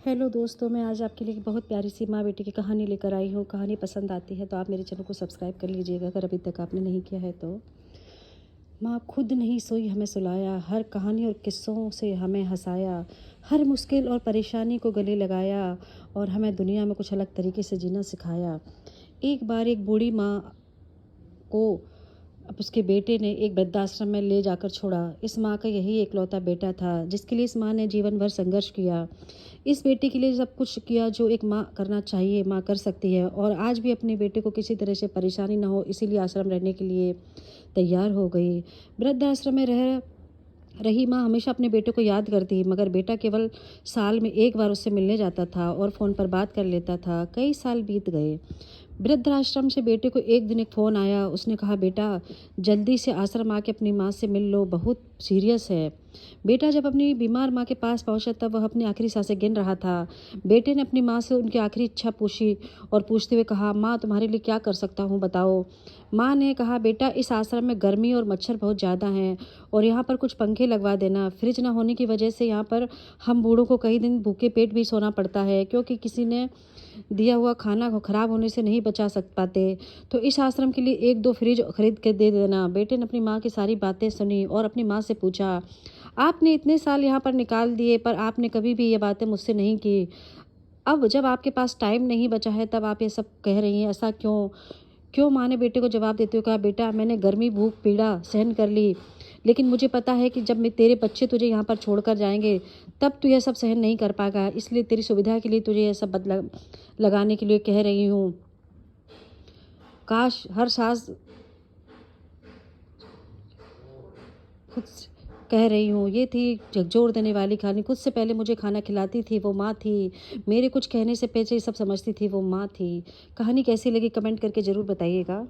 Hello दोस्तों, मैं आज आपके लिए एक बहुत प्यारी सी माँ बेटी की कहानी लेकर आई हूँ। कहानी पसंद आती है तो आप मेरे चैनल को सब्सक्राइब कर लीजिएगा अगर अभी तक आपने नहीं किया है तो। माँ खुद नहीं सोई हमें सुलाया, हर कहानी और किस्सों से हमें हंसाया, हर मुश्किल और परेशानी को गले लगाया और हमें दुनिया में कुछ अलग तरीके से जीना सिखाया। एक बार एक बूढ़ी माँ को अब उसके बेटे ने एक वृद्धाश्रम में ले जाकर छोड़ा। इस माँ का यही एकलौता बेटा था जिसके लिए इस माँ ने जीवन भर संघर्ष किया। इस बेटे के लिए सब कुछ किया जो एक माँ करना चाहिए, माँ कर सकती है, और आज भी अपने बेटे को किसी तरह से परेशानी ना हो इसीलिए आश्रम रहने के लिए तैयार हो गई। वृद्धाश्रम में रह रही माँ हमेशा अपने बेटे को याद करती, मगर बेटा केवल साल में एक बार उससे मिलने जाता था और फ़ोन पर बात कर लेता था। कई साल बीत गए। वृद्धाश्रम से बेटे को एक दिन एक फ़ोन आया। उसने कहा, बेटा जल्दी से आश्रम आके अपनी माँ से मिल लो, बहुत सीरियस है। बेटा जब अपनी बीमार माँ के पास पहुंचा तब वह अपनी आखिरी सांसें गिन रहा था। बेटे ने अपनी माँ से उनकी आखिरी इच्छा पूछी और पूछते हुए कहा, माँ तुम्हारे लिए क्या कर सकता हूँ बताओ। माँ ने कहा, बेटा इस आश्रम में गर्मी और मच्छर बहुत ज़्यादा हैं और यहाँ पर कुछ पंखे लगवा देना। फ्रिज ना होने की वजह से यहाँ पर हम बूढ़ों को कई दिन भूखे पेट भी सोना पड़ता है, क्योंकि किसी ने दिया हुआ खाना को खराब होने से नहीं बचा सक पाते। तो इस आश्रम के लिए एक दो फ्रिज खरीद के दे देना। बेटे ने अपनी माँ की सारी बातें सुनी और अपनी माँ से पूछा, आपने इतने साल यहाँ पर निकाल दिए पर आपने कभी भी ये बातें मुझसे नहीं की। अब जब आपके पास टाइम नहीं बचा है तब आप ये सब कह रही हैं, ऐसा क्यों? क्यों? माँ ने बेटे को जवाब देते हुए कहा, बेटा मैंने गर्मी भूख पीड़ा सहन कर ली, लेकिन मुझे पता है कि जब मैं तेरे बच्चे तुझे यहाँ पर छोड़कर जाएंगे तब तू यह सब सहन नहीं कर पाएगा, इसलिए तेरी सुविधा के लिए तुझे यह सब बदला लगाने के लिए कह रही हूँ। काश हर सास खुद से कह रही हूँ। ये थी झकझोर देने वाली कहानी। खुद से पहले मुझे खाना खिलाती थी वो माँ थी, मेरे कुछ कहने से पहले ये सब समझती थी वो माँ थी। कहानी कैसी लगी कमेंट करके ज़रूर बताइएगा।